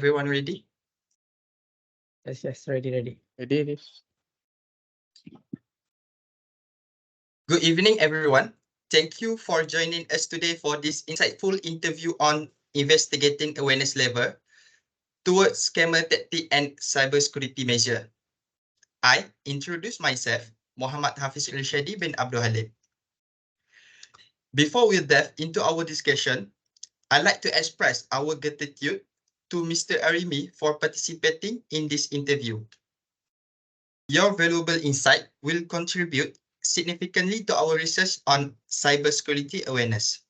Everyone ready? Yes, ready. Ready? Good evening, everyone. Thank you for joining us today for this insightful interview on investigating awareness level towards scammer tactic and cybersecurity measure. I introduce myself, Muhammad Hafiz Irshadi bin Abdul Halim. Before we delve into our discussion, I'd like to express our gratitude to Mr. Arimi for participating in this interview. Your valuable insight will contribute significantly to our research on cybersecurity awareness.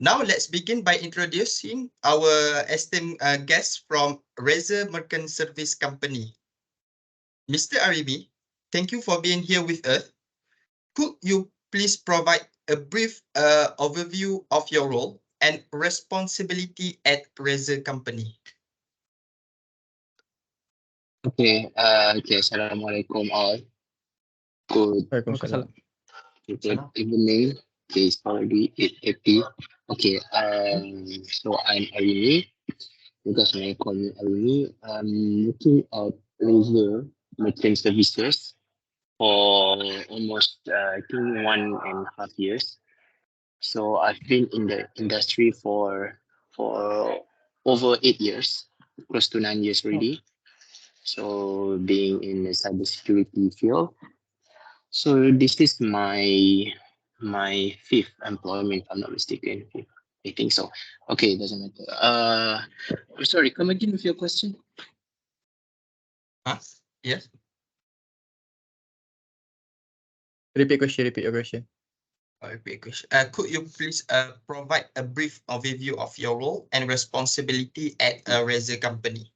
Now, let's begin by introducing our esteemed guest from RAZER Merchant Service Company. Mr. Arimi, thank you for being here with us. Could you please provide a brief overview of your role and responsibility at RAZER Company? Okay, Assalamualaikum all. Good Waalaikumsalam. evening. Okay, it's already 8:30. Okay, so I'm Arini. You guys may call me Arini. I'm looking at RAZER Merchant Services for almost, I think 1.5 years. So I've been in the industry for over 8 years, close to 9 years already. So being in the cybersecurity field. So this is my fifth employment, if I'm not mistaken. I think so. Okay, doesn't matter. Sorry, come again with your question. Yes. Repeat your question. Could you please provide a brief overview of your role and responsibility at a RAZER Company?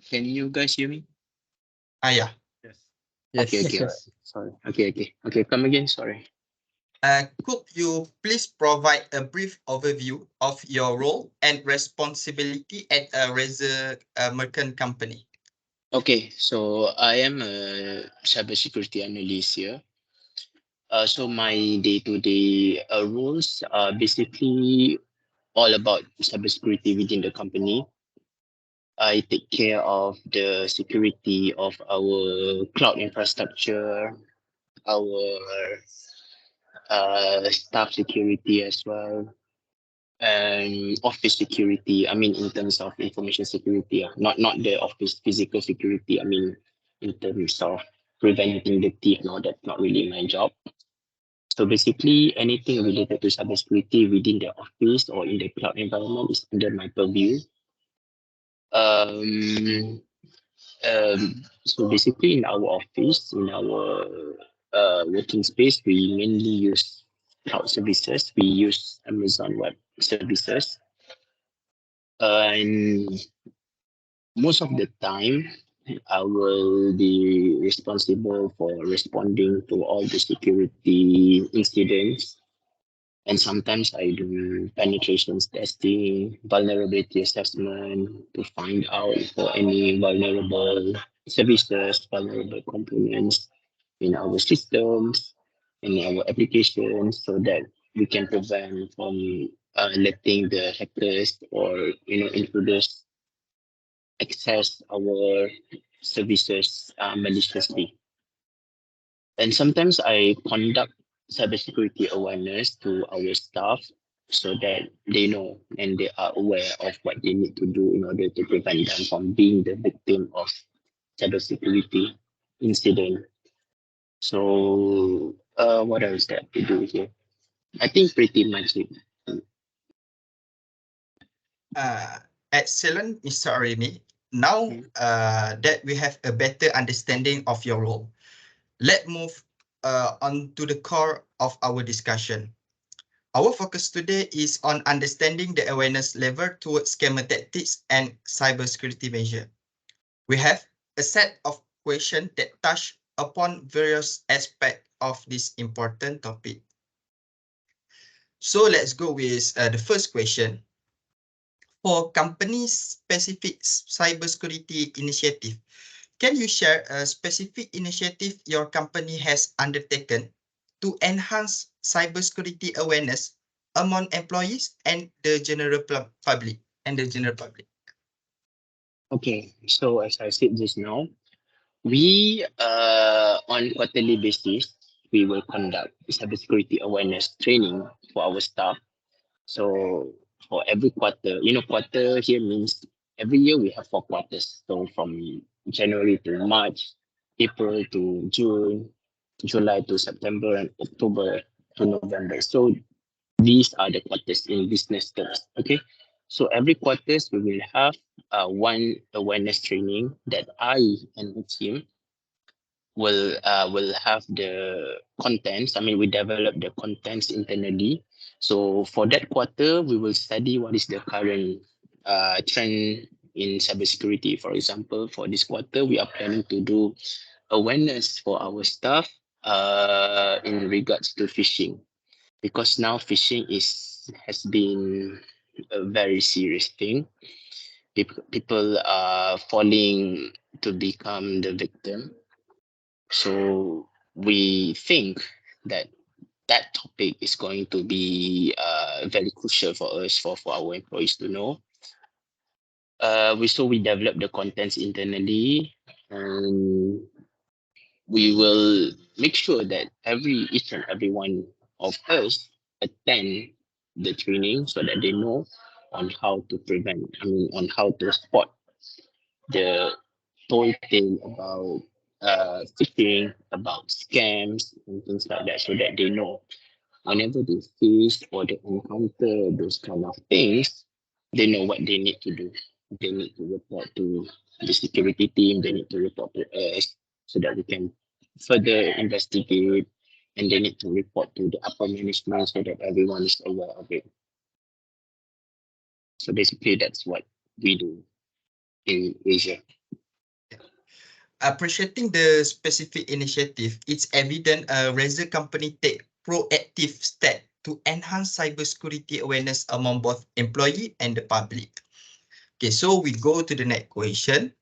Can you guys hear me? Yeah. Yes. Okay. Yes. Sorry. Okay. Come again. Sorry. Could you please provide a brief overview of your role and responsibility at a RAZER Merchant Company? Okay, so I am a cybersecurity analyst here. So my day-to-day roles are basically all about cybersecurity within the company. I take care of the security of our cloud infrastructure, our staff security as well, and office security. I mean, in terms of information security, not the office physical security. I mean, in terms of preventing the thief. No, that's not really my job. So basically, anything related to cybersecurity within the office or in the cloud environment is under my purview. Um, so basically, in our office, in our working space, we mainly use cloud services. We use Amazon Web Services, and most of the time, I will be responsible for responding to all the security incidents. And sometimes I do penetrations testing, vulnerability assessment to find out for any vulnerable services, vulnerable components in our systems, in our applications, so that we can prevent from letting the hackers or intruders access our services maliciously. And sometimes I conduct cybersecurity awareness to our staff so that they know and they are aware of what they need to do in order to prevent them from being the victim of cybersecurity incident. So what else that we do here? I think pretty much it. Excellent, Mr. Arimi. Now that we have a better understanding of your role, let's move on to the core of our discussion. Our focus today is on understanding the awareness level towards scammer tactics and cybersecurity measure. We have a set of questions that touch upon various aspects of this important topic. So let's go with the first question. For company-specific cybersecurity initiative, can you share a specific initiative your company has undertaken to enhance cybersecurity awareness among employees and the general public. Okay, so as I said just now, we on quarterly basis we will conduct cybersecurity awareness training for our staff. So for every quarter, quarter here means every year we have 4 quarters. So from January to March, April to June, July to September, and October to November. So these are the quarters in business terms. Okay. So every quarters we will have one awareness training that I and the team will have the contents. I mean, we develop the contents internally. So for that quarter, we will study what is the current trend in cybersecurity. For example, for this quarter, we are planning to do awareness for our staff in regards to phishing, because now phishing has been a very serious thing. People are falling to become the victim. So we think that that topic is going to be very crucial for us, for our employees to know. We develop the contents internally, and we will make sure that each and every one of us attend the training so that they know on how to on how to spot the tall tale about phishing, about scams and things like that, so that they know whenever they face or they encounter those kind of things, they know what they need to do. They need to report to the security team, they need to report to us so that we can further investigate, and they need to report to the upper management so that everyone is aware of it. So basically that's what we do in Asia. Appreciating the specific initiative, it's evident a RAZER company take proactive step to enhance cybersecurity awareness among both employee and the public. Okay, so we go to the next question.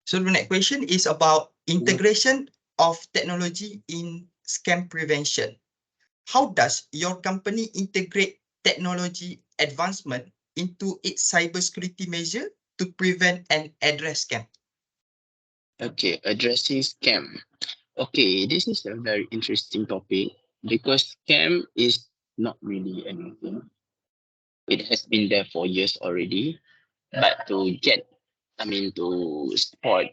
So the next question is about integration of technology in scam prevention. How does your company integrate technology advancement into its cybersecurity measure to prevent and address scam? Okay, addressing scam. Okay, this is a very interesting topic because scam is not really anything. It has been there for years already, but to spot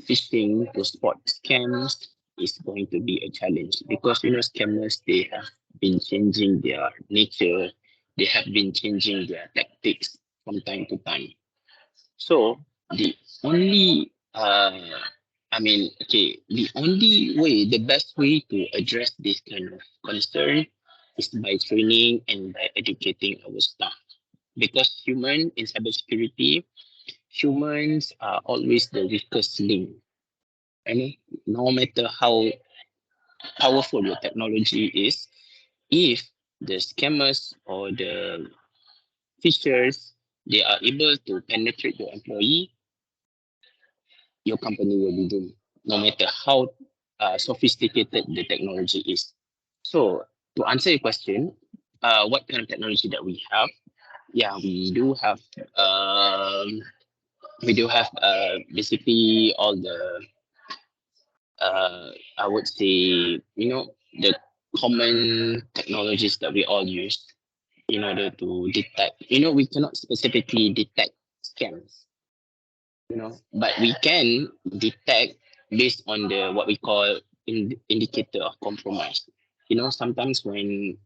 phishing, to spot scams is going to be a challenge, because scammers, they have been changing their nature, they have been changing their tactics from time to time. So the only the best way to address this kind of concern is by training and by educating our staff. Because in cybersecurity, humans are always the weakest link. And no matter how powerful your technology is, if the scammers or the phishers, they are able to penetrate your employee, your company will be doomed, no matter how sophisticated the technology is. So to answer your question, what kind of technology that we have? Yeah, we do have basically all the I would say the common technologies that we all use in order to detect. We cannot specifically detect scams, but we can detect based on the what we call indicator of compromise. Sometimes when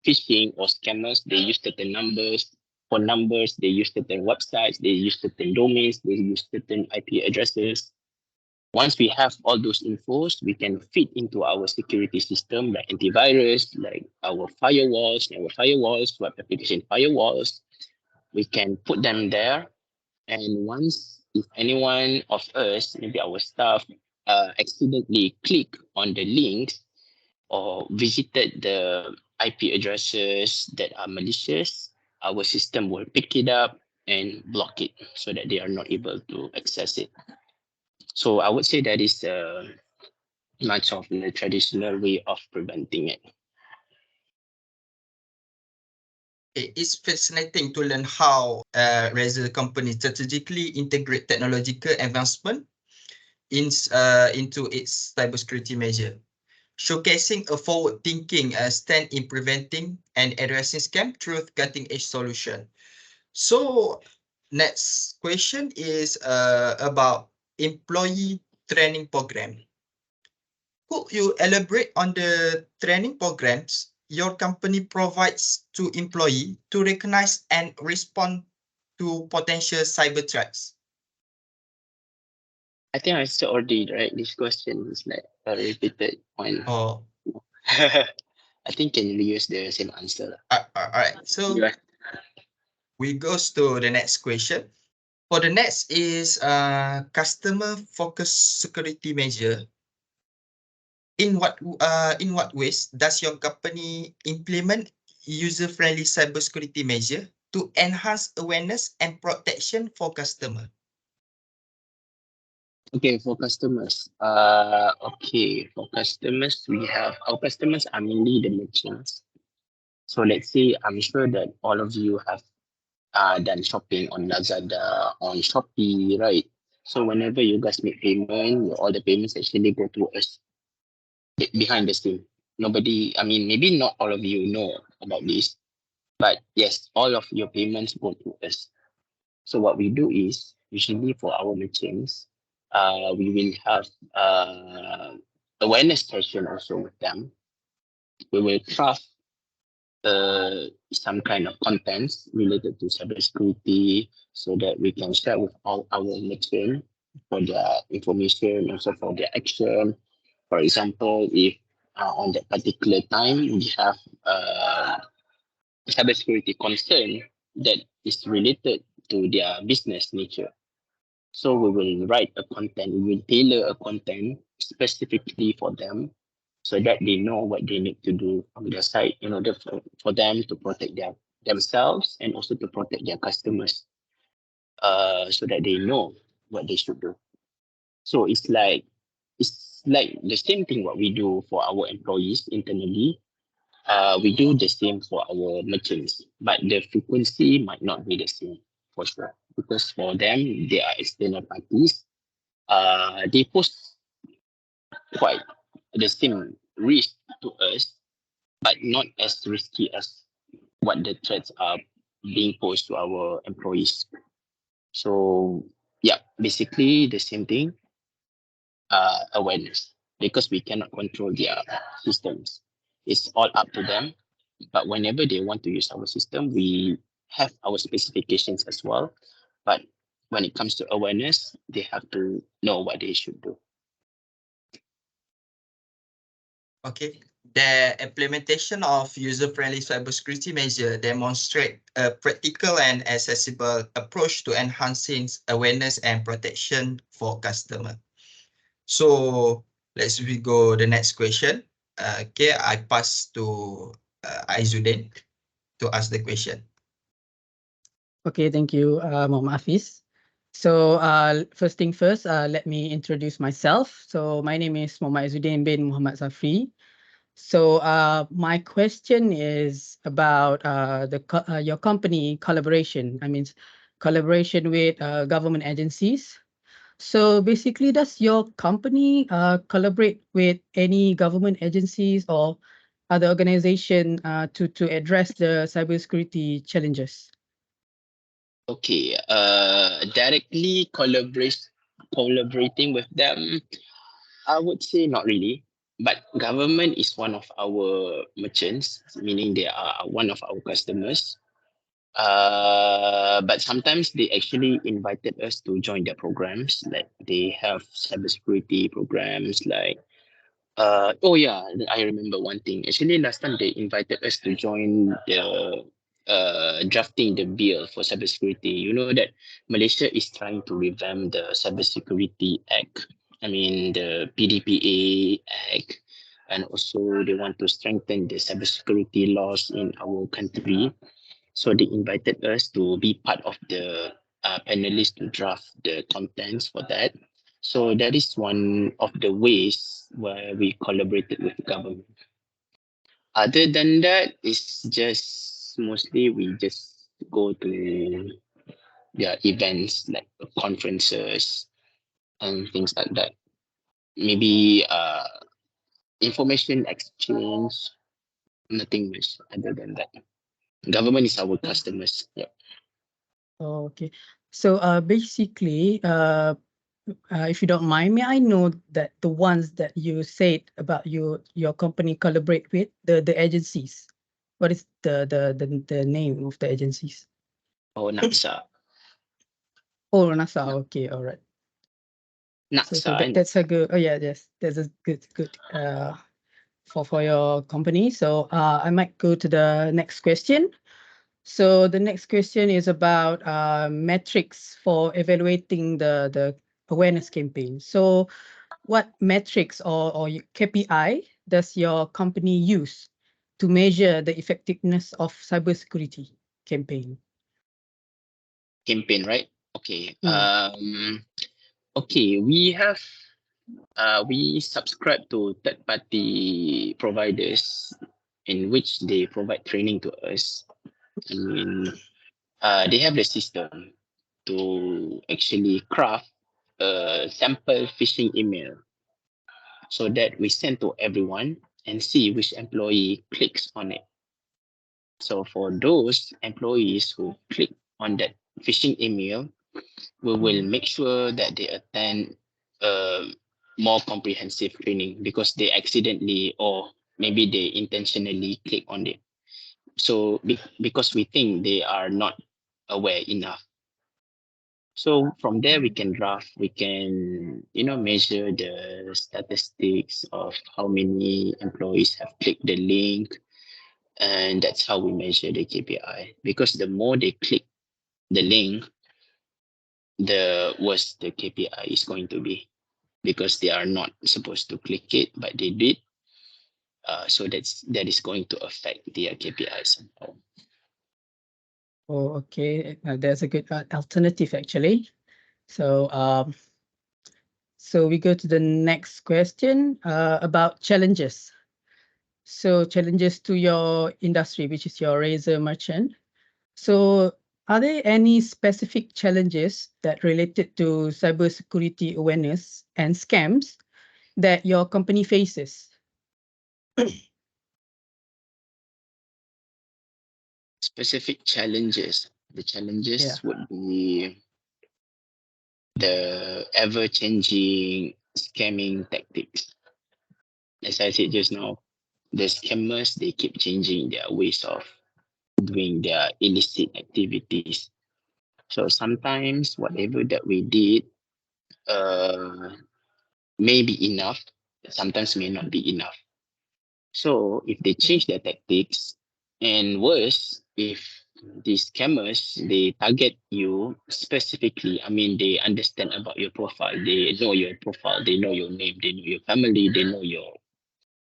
phishing or scammers, they use certain numbers. For numbers, they use certain websites, they use certain domains, they use certain IP addresses. Once we have all those infos, we can feed into our security system, like antivirus, like our firewalls, web application firewalls. We can put them there. And once, if anyone of us, maybe our staff, accidentally click on the links or visited the IP addresses that are malicious, our system will pick it up and block it so that they are not able to access it. So I would say that is much of the traditional way of preventing it. It's fascinating to learn how RAZER company strategically integrate technological advancement into its cybersecurity measure, showcasing a forward-thinking stand in preventing and addressing scam through cutting-edge solution. So next question is about employee training program. Could you elaborate on the training programs your company provides to employees to recognize and respond to potential cyber threats? I think I said already, right? This question is like a repeated one. Oh, I think can you use the same answer? all right. So Yeah. we goes to the next question. For the next is customer focused security measure. In what ways does your company implement user-friendly cybersecurity measure to enhance awareness and protection for customer? Okay, for customers. For customers, we have our customers are mainly the merchants. So let's say I'm sure that all of you have done shopping on Lazada, on Shopee, right? So whenever you guys make payment, all the payments actually go through us behind the scene. Nobody, I mean, maybe not all of you know about this, but yes, all of your payments go through us. So what we do is usually for our merchants, we will have awareness session also with them. We will craft some kind of contents related to cybersecurity so that we can share with all our merchants for their information, also for their action. For example, if on that particular time we have cybersecurity concern that is related to their business nature. So we will write a content, we will tailor a content specifically for them so that they know what they need to do on their side in order for them to protect themselves and also to protect their customers so that they know what they should do. So it's like the same thing what we do for our employees internally. We do the same for our merchants, but the frequency might not be the same for sure because for them they are external parties. They pose quite the same risk to us, but not as risky as what the threats are being posed to our employees. So yeah, basically the same thing. Awareness because we cannot control their systems. It's all up to them. But whenever they want to use our system, we have our specifications as well. But when it comes to awareness, they have to know what they should do. Okay. The implementation of user-friendly cybersecurity measure demonstrate a practical and accessible approach to enhancing awareness and protection for customer. So let's we go the next question. Okay, I pass to Aizuddin to ask the question. Okay, thank you, Muhammad Hafiz. So first thing first, let me introduce myself. So my name is Muhammad Izzuddin bin Muhammad Zafri. So my question is about your company collaboration. I mean, collaboration with government agencies. So basically, does your company collaborate with any government agencies or other organization to address the cybersecurity challenges? Okay, directly collaborating with them, I would say not really. But government is one of our merchants, meaning they are one of our customers. But sometimes they actually invited us to join their programs. Like they have cybersecurity programs. Like, oh yeah, I remember one thing. Actually, last time they invited us to join the drafting the bill for cybersecurity. You know that Malaysia is trying to revamp the Cybersecurity Act. I mean the PDPA Act, and also they want to strengthen the cybersecurity laws in our country. So they invited us to be part of the panelists to draft the contents for that. So that is one of the ways where we collaborated with the government. Other than that, it's just mostly we just go to their events like conferences and things like that. Maybe information exchange, nothing much other than that. Government is our customers. Yeah. Oh, okay. So basically, if you don't mind, may I know that the ones that you said about your company collaborate with the agencies? What is the name of the agencies? Oh, NAPSA. Oh, NASA. Okay, all right. So NAPSA. that's a good. Oh yeah, yes, that's a good for your company. So I might go to the next question. So the next question is about metrics for evaluating the awareness campaign. So what metrics or KPI does your company use to measure the effectiveness of cybersecurity campaign? Campaign, right? Okay. Mm. Okay, we subscribe to third-party providers in which they provide training to us. I mean, they have the system to actually craft a sample phishing email so that we send to everyone and see which employee clicks on it. So for those employees who click on that phishing email, we will make sure that they attend more comprehensive training because they accidentally or maybe they intentionally click on it. So because we think they are not aware enough. So from there we can measure the statistics of how many employees have clicked the link, and that's how we measure the KPI. Because the more they click the link, the worse the KPI is going to be, because they are not supposed to click it, but they did. So that is going to affect their KPI somehow. Oh, okay. There's a good alternative actually. So so we go to the next question about challenges. So challenges to your industry, which is your RAZER merchant. So are there any specific challenges that related to cybersecurity awareness and scams that your company faces? Specific challenges. The challenges Yeah. would be the ever-changing scamming tactics. As I said just now, the scammers, they keep changing their ways of doing their illicit activities. So sometimes whatever that we did may be enough, sometimes may not be enough. So if they change their tactics, and worse, if these scammers, they target you specifically, I mean, they understand about your profile, they know your profile, they know your name, they know your family, they know your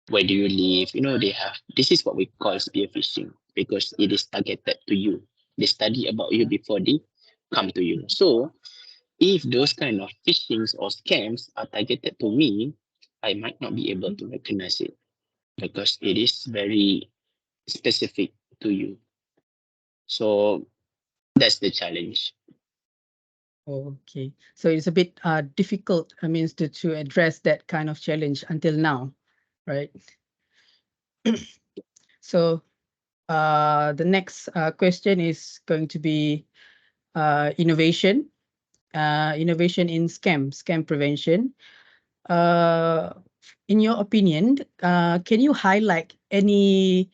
where do you live, they have, this is what we call spear phishing, because it is targeted to you. They study about you before they come to you. So if those kind of phishings or scams are targeted to me, I might not be able to recognize it because it is very specific to you. So that's the challenge. Okay. So it's a bit difficult, I mean, to address that kind of challenge until now, right? So the next question is going to be innovation in scam prevention. In your opinion, can you highlight any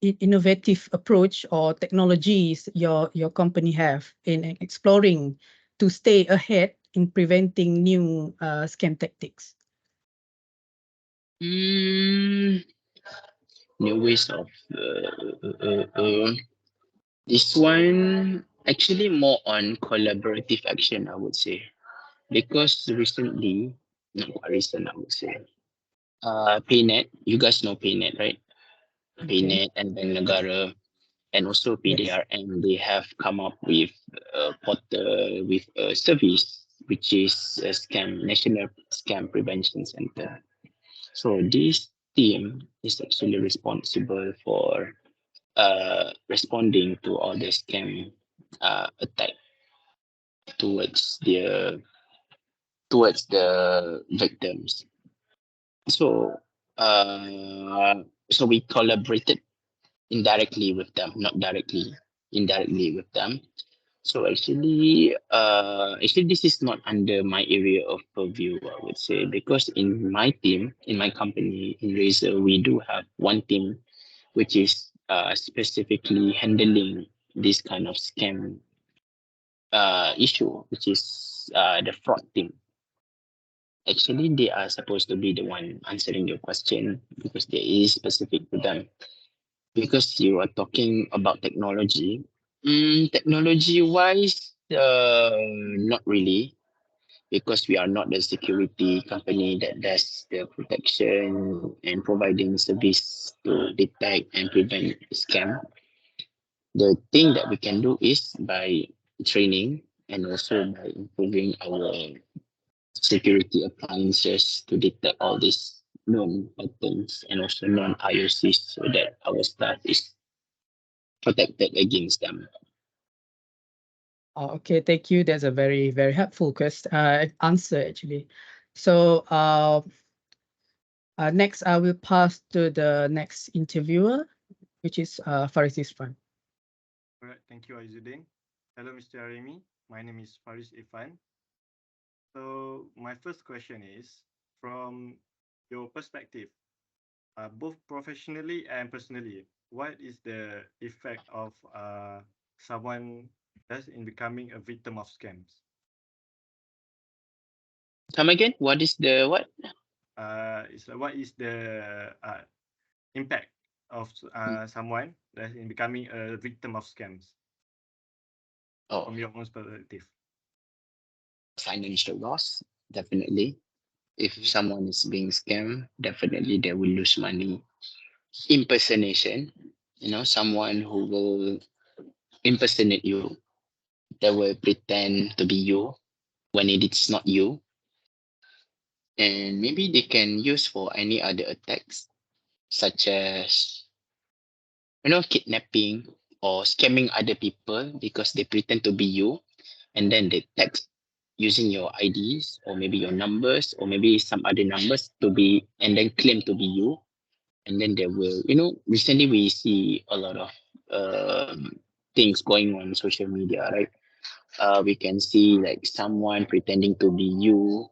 innovative approach or technologies your company have in exploring to stay ahead in preventing new scam tactics? New ways of this one actually more on collaborative action, I would say, because recently, not quite recent, I would say. PayNet, you guys know PayNet, right? Okay. PayNet and then Negara and also Yes. PDRM, they have come up with a portal with a service which is a National Scam Prevention Center. So this team is actually responsible for responding to all the scam attack towards the victims. So so we collaborated indirectly with them, not directly, indirectly with them. So actually this is not under my area of purview, I would say, because in my team, in my company, in RAZER, we do have one team which is specifically handling this kind of scam issue, which is the fraud team. Actually, they are supposed to be the one answering your question because there is specific to them. Because you are talking about technology, technology wise, not really, because we are not the security company that does the protection and providing service to detect and prevent scam. The thing that we can do is by training and also by improving our security appliances to detect all these known patterns and also known IOCs so that our staff is protected against them. Okay, thank you. That's a very, very helpful answer actually. So next I will pass to the next interviewer, which is Faris Irfan. All right, thank you, Aizudin. Hello, Mr. Arimi. My name is Faris Irfan. So my first question is, from your perspective, both professionally and personally, what is the effect of someone that's in becoming a victim of scams? Come again? What is the what? It's like, what is the impact of someone that's in becoming a victim of scams Oh, from your own perspective? financial loss, definitely. If someone is being scammed, definitely they will lose money. Impersonation, someone who will impersonate you, they will pretend to be you when it is not you. And maybe they can use for any other attacks, such as, kidnapping or scamming other people because they pretend to be you and then they text using your IDs or maybe your numbers or maybe some other numbers to be and then claim to be you. And then they will, recently we see a lot of things going on social media, right? We can see like someone pretending to be you,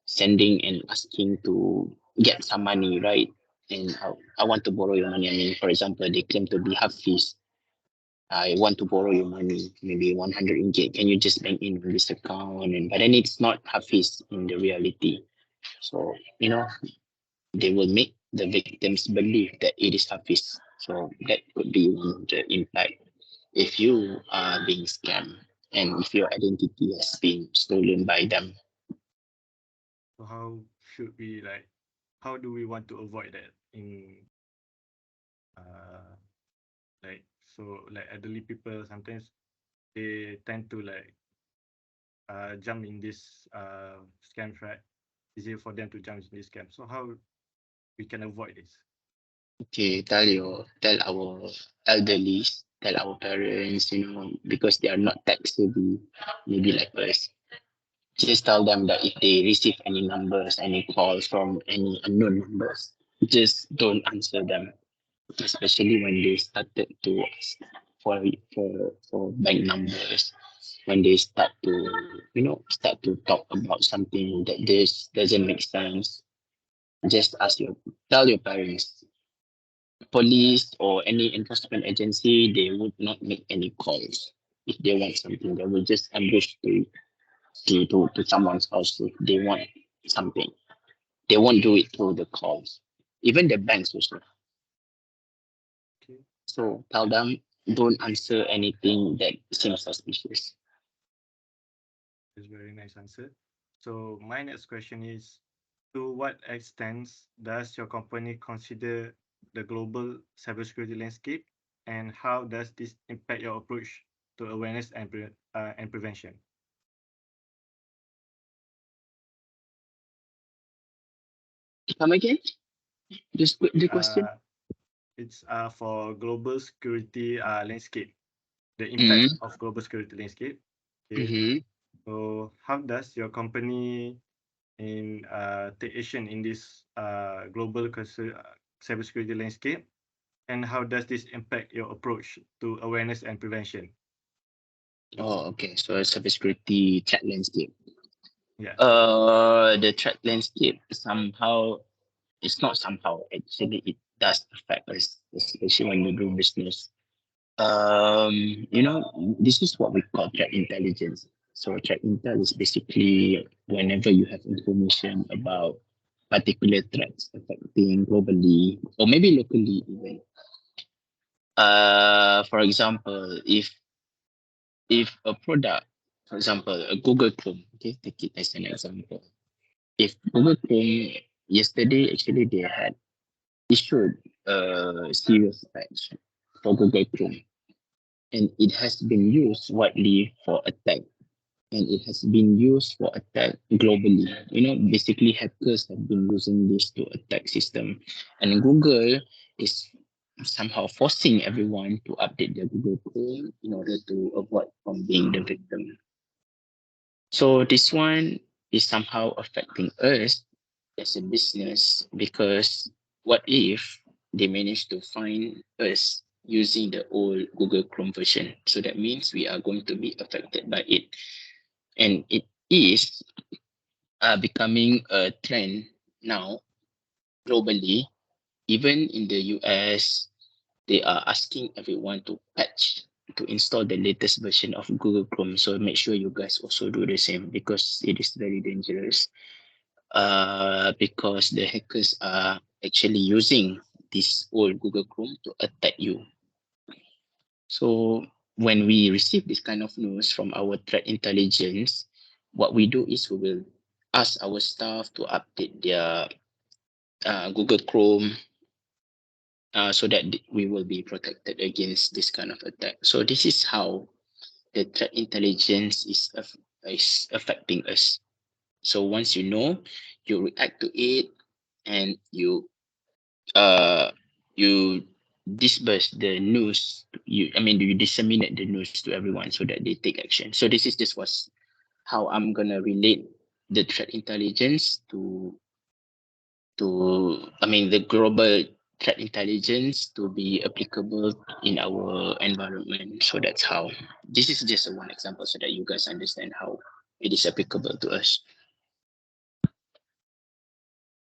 sending and asking to get some money, right? And I want to borrow your money. I mean, for example, they claim to be Hafiz. I want to borrow your money, maybe 100 ringgit. Can you just bank in on this account? But then it's not Hafiz in the reality. So, they will make the victims believe that it is Hafiz. So that could be one of the impact if you are being scammed and if your identity has been stolen by them. So how should we how do we want to avoid that in uh like elderly people sometimes they tend to jump in this scams, right? Easier for them to jump in this scam. So how we can avoid this? Okay, tell our elderly, tell our parents, because they are not tech savvy, maybe like us. Just tell them that if they receive any numbers, any calls from any unknown numbers, just don't answer them. Especially when they started to ask for bank numbers, when they start to talk about something that this doesn't make sense. Just tell your parents. Police or any enforcement agency, they would not make any calls. If they want something, they will just ambush to someone's house if they want something. They won't do it through the calls. Even the banks also. Okay, So tell them, don't answer anything that seems suspicious. that's very nice answer. So my next question is, to what extent does your company consider the global cybersecurity landscape, and how does this impact your approach to awareness and prevention? Come again? Just the question. it's for global security landscape, the impact of global security landscape. Okay. Mm-hmm. So how does your company take action in this global cybersecurity landscape, and how does this impact your approach to awareness and prevention? Oh, okay. So cybersecurity threat landscape. Yeah. The threat landscape somehow, it's not somehow, actually it does affect us, especially when you do business. This is what we call threat intelligence. So threat intel is basically whenever you have information about particular threats affecting globally or maybe locally even. For example, if a product, for example, a Google Chrome, okay, take it as an example. If Google Chrome yesterday actually they had issued a serious patch for Google Chrome, and it has been used widely for attack, and it has been used for attack globally. Basically hackers have been using this to attack system, and Google is somehow forcing everyone to update their Google Chrome in order to avoid from being the victim. So this one is somehow affecting us as a business, because what if they manage to find us using the old Google Chrome version? So that means we are going to be affected by it. And it is becoming a trend now globally. Even in the US, they are asking everyone to patch, to install the latest version of Google Chrome. So make sure you guys also do the same, because it is very dangerous. Because the hackers are actually using this old Google Chrome to attack you. So when we receive this kind of news from our threat intelligence, what we do is we will ask our staff to update their Google Chrome, so that we will be protected against this kind of attack. So this is how the threat intelligence is affecting us. So once you know, you react to it, and you disperse the news. You disseminate the news to everyone so that they take action. So this is just was how I'm gonna relate the threat intelligence to the global threat intelligence to be applicable in our environment. So that's how, this is just one example so that you guys understand how it is applicable to us.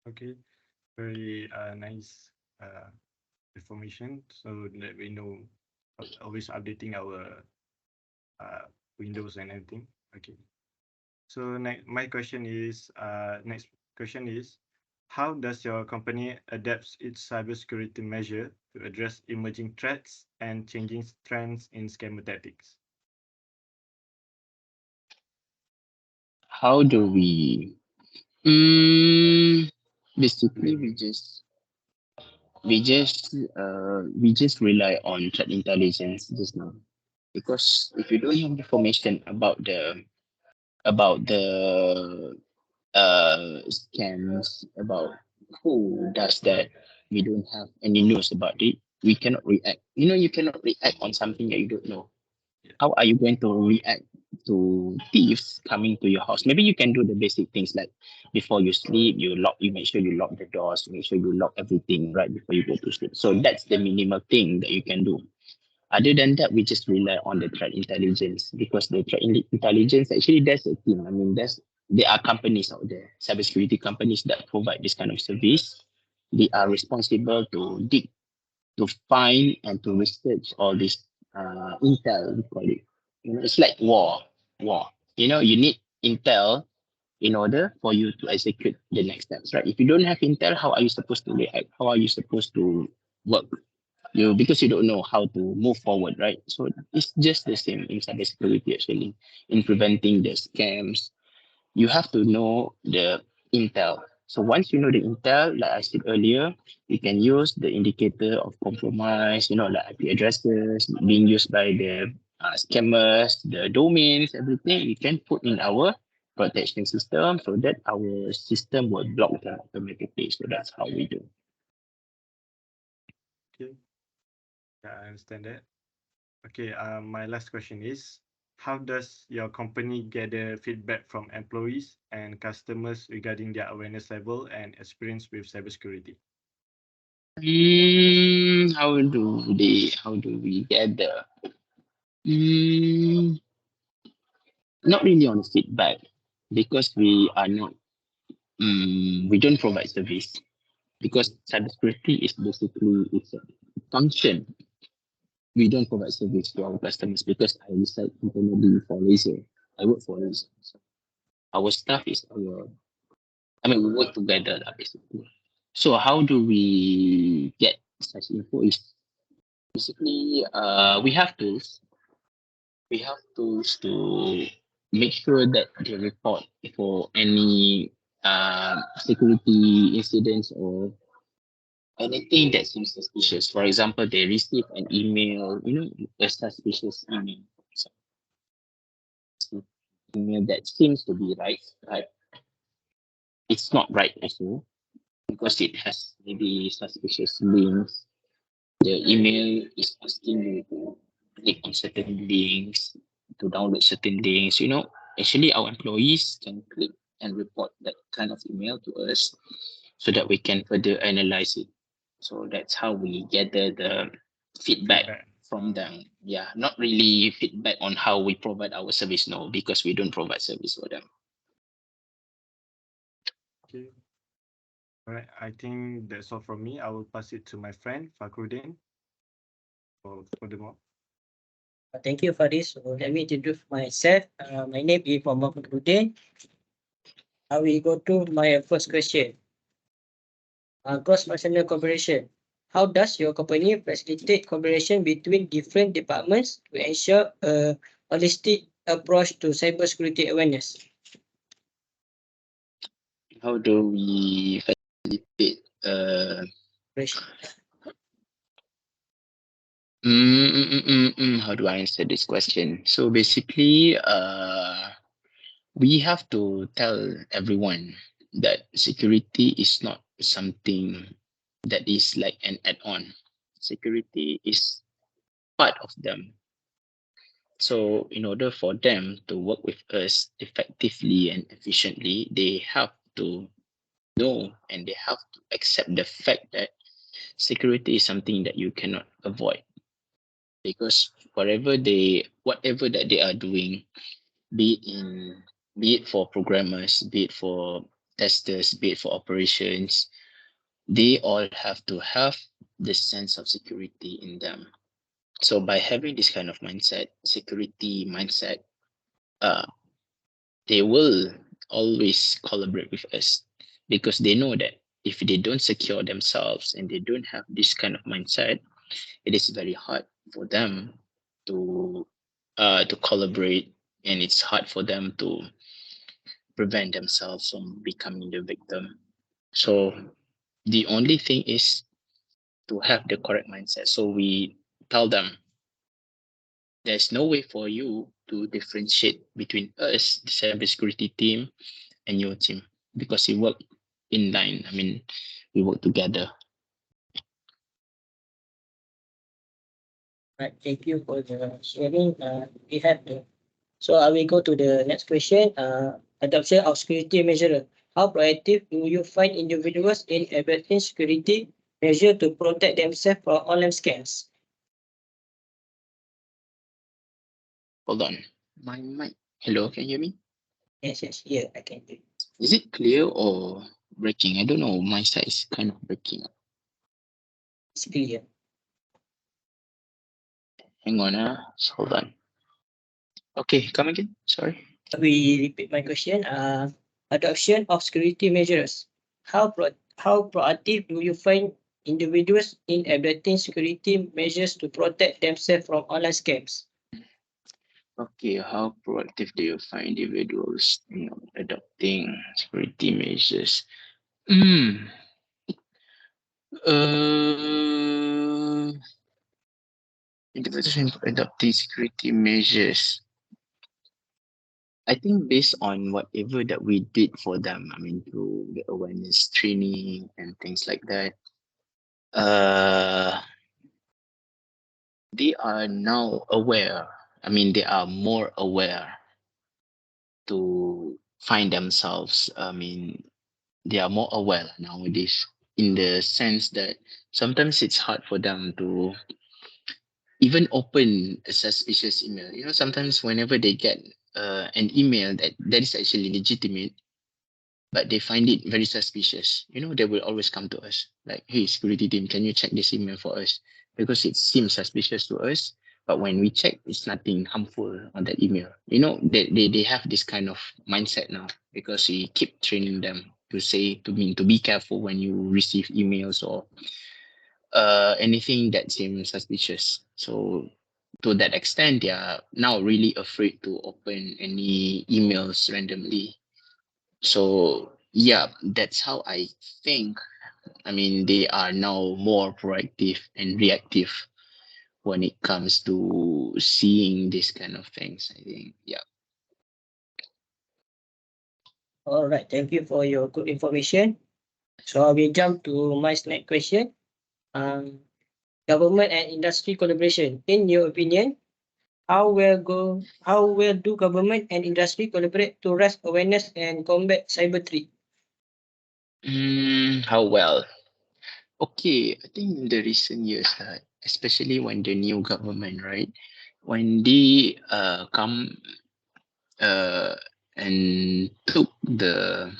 Okay. Very nice information, so that we know, always updating our windows and everything. Okay. So next question is, how does your company adapts its cybersecurity measure to address emerging threats and changing trends in scammer tactics? How do we basically we just rely on threat intelligence just now, because if you don't have information about the scams, about who does that, we don't have any news about it, we cannot react. You cannot react on something that you don't know. How are you going to react to thieves coming to your house? Maybe you can do the basic things like before you sleep, you make sure you lock the doors, make sure you lock everything right before you go to sleep. So that's the minimal thing that you can do. Other than that, we just rely on the threat intelligence, because the threat intelligence actually, there's a team. There are companies out there, cybersecurity companies that provide this kind of service. They are responsible to dig, to find, and to research all this intel, we call it. It's like war. You need intel in order for you to execute the next steps, right? If you don't have intel, how are you supposed to react? How are you supposed to work? Because you don't know how to move forward, right? So it's just the same in cybersecurity actually. In preventing the scams, you have to know the intel. So once you know the intel, like I said earlier, you can use the indicator of compromise, like IP addresses being used by the scammers, the domains, everything. We can put in our protection system so that our system will block them automatically. So that's how we do. Okay. Yeah, I understand that. Okay, my last question is, how does your company gather feedback from employees and customers regarding their awareness level and experience with cybersecurity? How do we gather? Mm, Not really on feedback because we don't provide service because cybersecurity is basically it's a function. We don't provide service to our customers because I reside internally for RAZER. I work for RAZER. So our staff is we work together lah, basically. So how do we get such info is basically we have tools. We have tools to make sure that they report for any security incidents or anything that seems suspicious. For example, they receive an email, a suspicious email. So, email that seems to be right, it's not right also because it has maybe suspicious links. The email is asking you to click on certain links, to download certain links. Actually, our employees can click and report that kind of email to us so that we can further analyze it. So that's how we gather the feedback from them. Yeah, not really feedback on how we provide our service, no, because we don't provide service for them. Okay. All right, I think that's all from me. I will pass it to my friend Fakrudin for furthermore. Thank you for this. So let me introduce myself. My name is Muhammad Fakrudin. I will go to my first question. Cross-functional cooperation. How does your company facilitate cooperation between different departments to ensure a holistic approach to cybersecurity awareness? How do we facilitate Cooperation. How do I answer this question? So basically, we have to tell everyone that security is not something that is like an add-on. Security is part of them. So in order for them to work with us effectively and efficiently, they have to know and they have to accept the fact that security is something that you cannot avoid. Because whatever that they are doing, be it for programmers, be it for testers, be it for operations, they all have to have this sense of security in them. So by having this kind of security mindset, they will always collaborate with us because they know that if they don't secure themselves and they don't have this kind of mindset, it is very hard for them to collaborate, and it's hard for them to prevent themselves from becoming the victim. So the only thing is to have the correct mindset. So we tell them there's no way for you to differentiate between us, the cybersecurity team, and your team because we work in line. We work together. Right, thank you for the sharing. We have the So I will go to the next question. Adoption of security measure. How proactive do you find individuals in adopting security measure to protect themselves from online scams? Hold on. My mic. Hello, can you hear me? Yes, here I can do. Is it clear or breaking? I don't know. My side is kind of breaking. It's clear. Hang on. Hold on. Okay, come again. Sorry. We repeat my question. Adoption of security measures. How proactive do you find individuals in adopting security measures to protect themselves from online scams? Okay, how proactive do you find individuals adopting security measures? Individuals adopting security measures. I think based on whatever that we did for them, through the awareness training and things like that, they are now aware. I mean, they are more aware to find themselves. I mean, they are more aware nowadays in the sense that sometimes it's hard for them to even open a suspicious email. You know, sometimes whenever they get an email that is actually legitimate, but they find it very suspicious, you know, they will always come to us like, hey, security team, can you check this email for us? Because it seems suspicious to us. But when we check, it's nothing harmful on that email. You know, they have this kind of mindset now because we keep training them to say to be careful when you receive emails or anything that seems suspicious. So to that extent, they are now really afraid to open any emails randomly. So yeah, that's how I think. I mean, they are now more proactive and reactive when it comes to seeing these kind of things. I think, yeah. All right, thank you for your good information. So I will jump to my next question. Um, Government and industry collaboration. In your opinion, how well do government and industry collaborate to raise awareness and combat cyber threat? How well? Okay, I think in the recent years, especially when the new government, right, when they come uh, and took the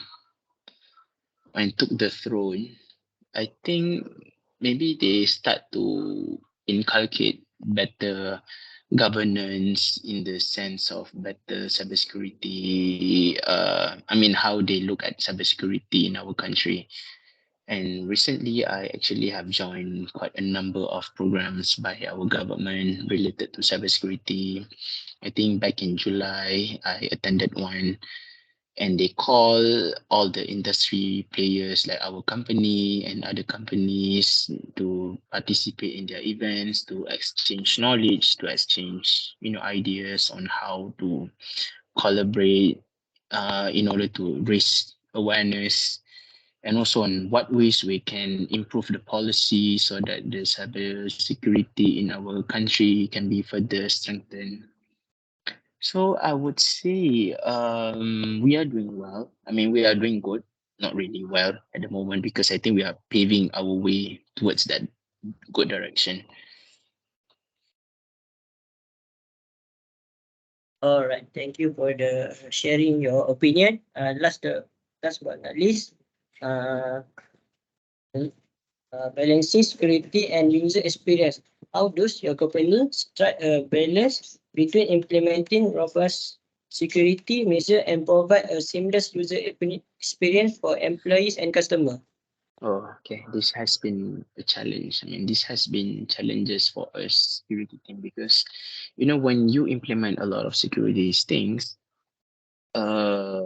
throne, I think maybe they start to inculcate better governance in the sense of better cybersecurity. I mean, how they look at cybersecurity in our country. And recently, I actually have joined quite a number of programs by our government related to cybersecurity. I think back in July, I attended one and they call all the industry players like our company and other companies to participate in their events, to exchange knowledge, to exchange ideas on how to collaborate in order to raise awareness, and also on what ways we can improve the policy so that the cyber security in our country can be further strengthened. So I would say we are doing well. I mean, we are doing good, not really well at the moment because I think we are paving our way towards that good direction. All right, thank you for the sharing your opinion. Last but not least, uh, balancing security and user experience. How does your company strike a balance between implementing robust security measure and provide a seamless user experience for employees and customers? Oh, okay. This has been a challenge. I mean, this has been challenges for us security team because, when you implement a lot of security things, uh,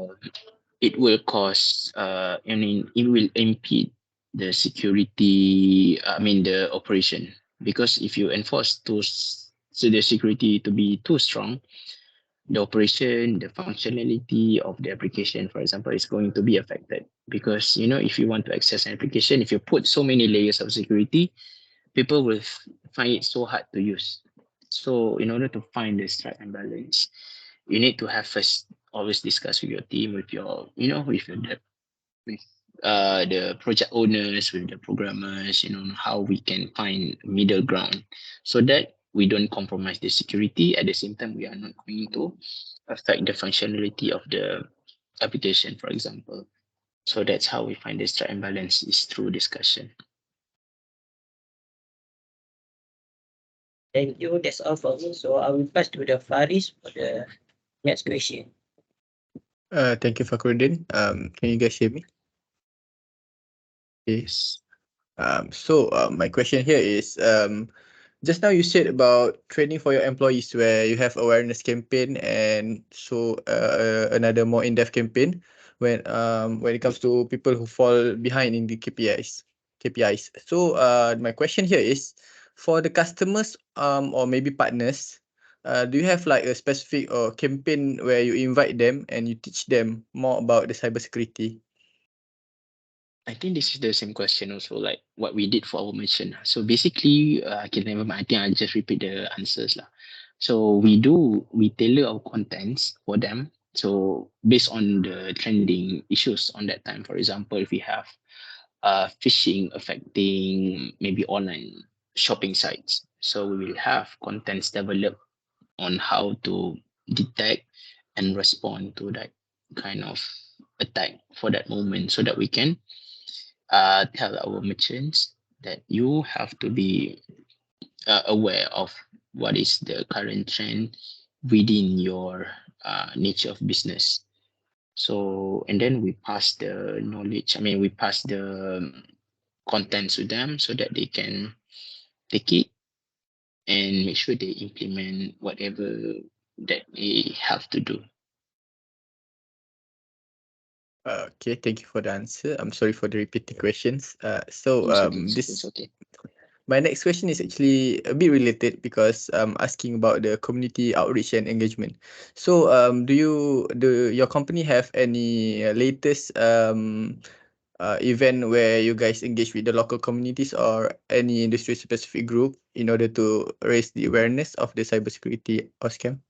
it will cause, it will impede the security, I mean, the operation. Because if you enforce so the security to be too strong, the operation, the functionality of the application, for example, is going to be affected. Because, if you want to access an application, if you put so many layers of security, people will find it so hard to use. So in order to find this right and balance, you need to have first always discuss with your team, with your, with your with the project owners, with the programmers, how we can find middle ground so that we don't compromise the security. At the same time, we are not going to affect the functionality of the application, for example. So that's how we find the strike and balance is through discussion. Thank you. That's all for me. So I will pass to the Faris for the next question. Thank you, Fakhruddin. Can you guys hear me? Yes. My question here is, just now you said about training for your employees where you have awareness campaign and so another more in-depth campaign when it comes to people who fall behind in the KPIs. So my question here is, for the customers or maybe partners, do you have like a specific or campaign where you invite them and you teach them more about the cybersecurity? I think this is the same question also, like what we did for our merchant. So basically, okay, never mind. I think I'll just repeat the answers lah. So we tailor our contents for them. So based on the trending issues on that time, for example, if we have phishing affecting maybe online shopping sites, so we will have contents developed on how to detect and respond to that kind of attack for that moment, so that we can tell our merchants that you have to be aware of what is the current trend within your nature of business. So, and then we pass the knowledge, I mean, we pass the content to them so that they can take it and make sure they implement whatever that they have to do. Okay, thank you for the answer. I'm sorry for the repeating questions. So It's okay. my next question is actually a bit related because I'm asking about the community outreach and engagement. So do your company have any latest event where you guys engage with the local communities or any industry specific group in order to raise the awareness of the cybersecurity or scam?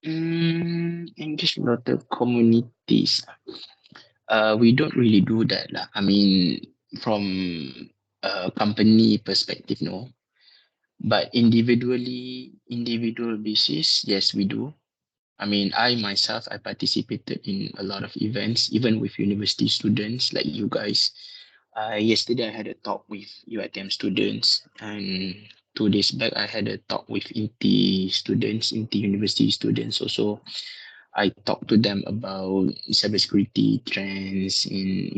Engage local communities. We don't really do that lah. I mean, from a company perspective, no. But individual basis, yes, we do. I mean, I myself, I participated in a lot of events, even with university students like you guys. Yesterday, I had a talk with UiTM students, and 2 days back, I had a talk with INTI students, INTI university students also. I talked to them about cybersecurity trends in,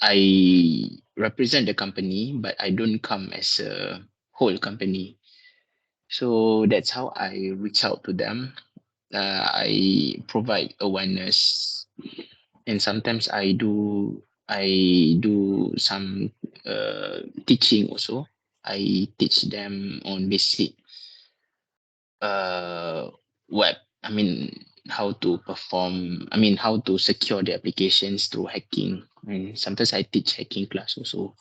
I represent the company, but I don't come as a whole company. So that's how I reach out to them. I provide awareness, and sometimes I do some teaching also. I teach them on basic web. I mean, how to perform. I mean, how to secure the applications through hacking. And sometimes I teach hacking class also.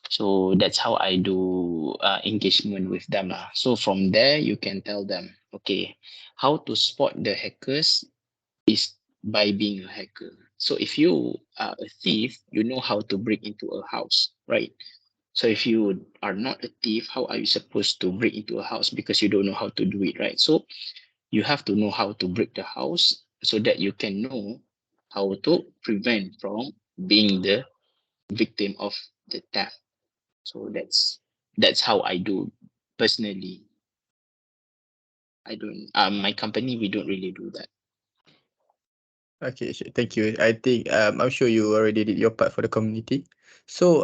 So that's how I do engagement with them lah. So from there, you can tell them, okay, how to spot the hackers is by being a hacker. So if you are a thief, you know how to break into a house, right? So if you are not a thief, how are you supposed to break into a house because you don't know how to do it, right? So you have to know how to break the house so that you can know how to prevent from being the victim of the theft. So that's how I do personally. I don't my company, we don't really do that. Okay, sure. Thank you. I think I'm sure you already did your part for the community. So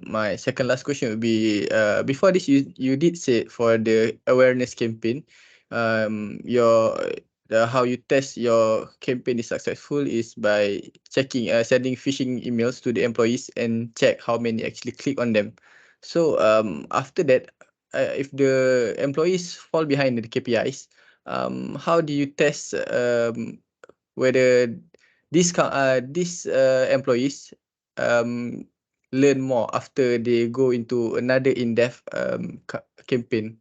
my second last question would be before this you did say for the awareness campaign, your how you test your campaign is successful is by checking sending phishing emails to the employees and check how many actually click on them. So after that, if the employees fall behind the KPIs, how do you test whether these employees um, learn more after they go into another in-depth campaign?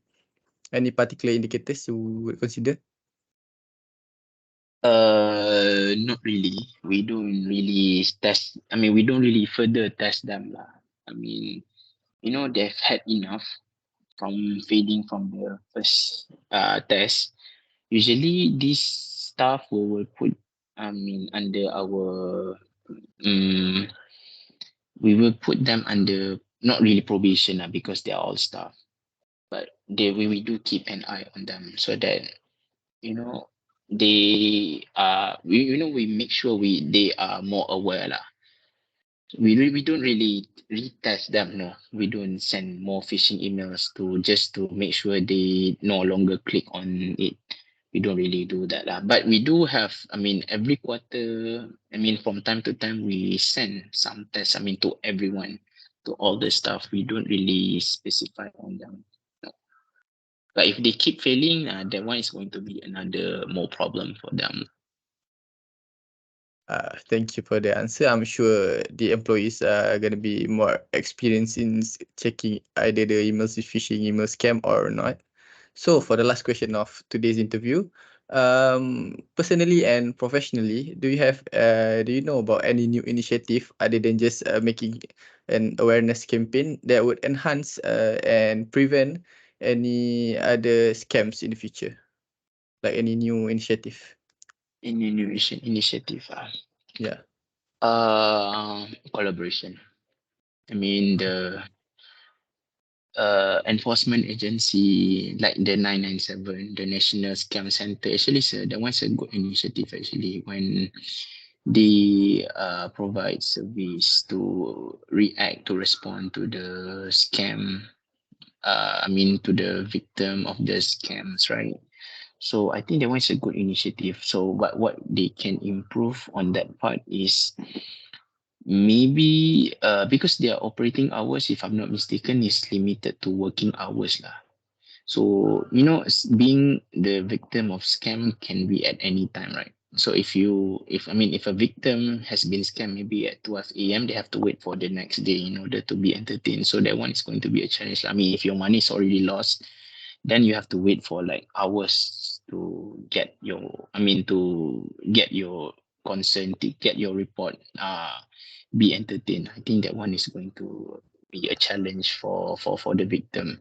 Any particular indicators you would consider? Not really. We don't really test. I mean, we don't really further test them lah. I mean, they've had enough from failing from the first test. Usually, this staff will put, I mean, under our we will put them under not really probation lah, because they are all staff, but we do keep an eye on them so that you know they we make sure they are more aware lah. We don't really retest them, no. We don't send more phishing emails to make sure they no longer click on it. We don't really do that lah. But we do have, I mean, every quarter, I mean, from time to time we send some tests, I mean, to everyone, to all the staff. We don't really specify on them, no. But if they keep failing, that one is going to be another more problem for them. Thank you for the answer. I'm sure the employees are going to be more experienced in checking either the emails is phishing email scam or not. So for the last question of today's interview, personally and professionally, do you know about any new initiative other than just making an awareness campaign that would enhance and prevent any other scams in the future? Like any new initiative? Any new initiative? Yeah. Collaboration. I mean, the enforcement agency like the 997, the National Scam Center, actually, sir, that one's a good initiative actually when they provide service to react, to respond to the scam, to the victim of the scams, right? So I think that one's a good initiative. So what they can improve on that part is maybe because their operating hours, if I'm not mistaken, is limited to working hours lah. So being the victim of scam can be at any time, right? So if a victim has been scammed maybe at 12 a.m., they have to wait for the next day in order to be entertained. So that one is going to be a challenge. I mean, if your money is already lost, then you have to wait for like hours to get your concern, to get your report be entertained. I think that one is going to be a challenge for the victim.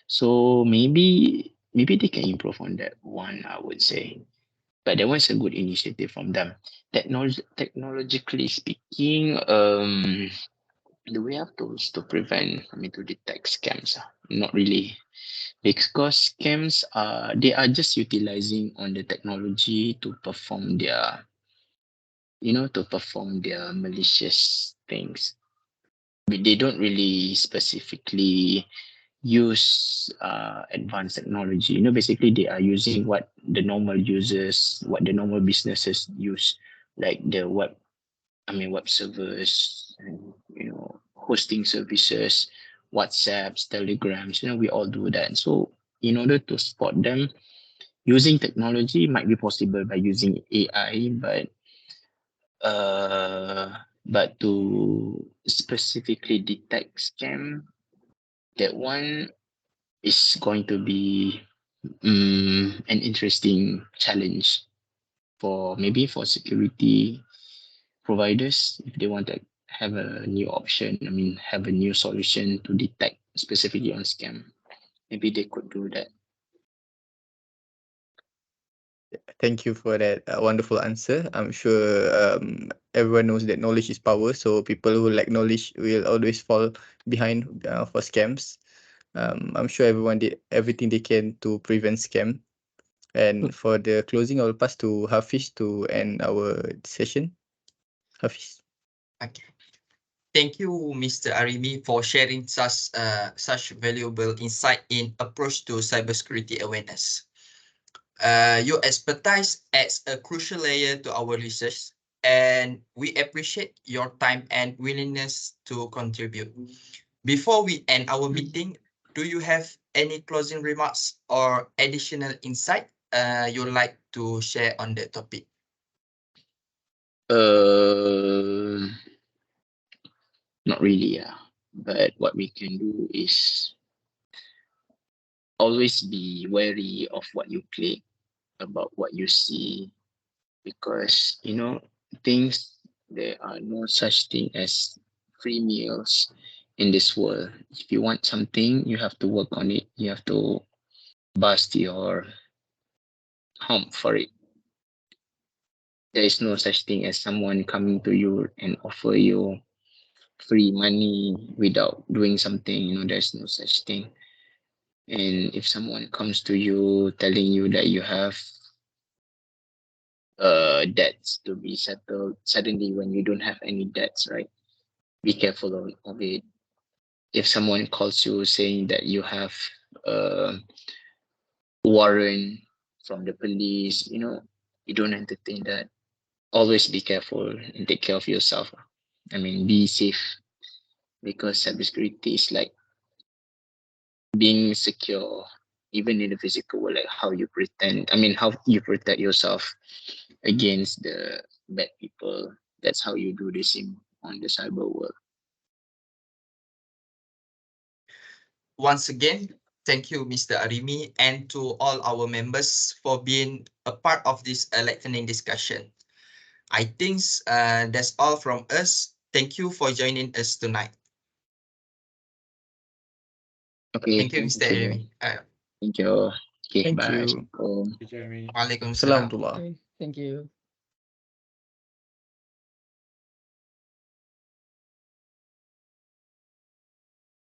So maybe they can improve on that one, I would say. But that was a good initiative from them. Technologically speaking, do we have tools to prevent, to detect scams? Not really, because scams they are just utilizing on the technology to perform their malicious things. But they don't really specifically use advanced technology. Basically they are using what the normal businesses use, like the web servers, and hosting services, WhatsApps, Telegrams. We all do that. So in order to spot them, using technology might be possible by using AI, but to specifically detect scam, that one is going to be an interesting challenge for security providers if they want to have a new option. Have a new solution to detect specifically on scam. Maybe they could do that. Thank you for that wonderful answer. I'm sure everyone knows that knowledge is power. So people who lack knowledge will always fall behind for scams. I'm sure everyone did everything they can to prevent scam. And for the closing, I will pass to Hafiz to end our session. Hafiz. Okay. Thank you, Mr. Arimi, for sharing such valuable insight in approach to cybersecurity awareness. Your expertise adds a crucial layer to our research, and we appreciate your time and willingness to contribute. Before we end our meeting, do you have any closing remarks or additional insight you'd like to share on the topic? Not really, yeah. But what we can do is always be wary of what you click, about what you see, because there are no such thing as free meals in this world. If you want something, you have to work on it. You have to bust your hump for it. There is no such thing as someone coming to you and offer you free money without doing something. There's no such thing. And if someone comes to you telling you that you have debts to be settled suddenly when you don't have any debts, right? Be careful of it. If someone calls you saying that you have a warrant from the police, you don't entertain that. Always be careful and take care of yourself. Be safe, because cybersecurity is like being secure even in the physical world, like how you protect yourself against the bad people. That's how you do the same on the cyber world. Once again, thank you, Mr. Arimi, and to all our members for being a part of this lightning discussion. I think that's all from us. Thank you for joining us tonight. Okay, Thank you, Mr. Arimi. Thank you. Okay, Thank bye. you. Assalamualaikum. Jeremy. Waalaikumsalam. Assalamualaikum. Okay, thank you.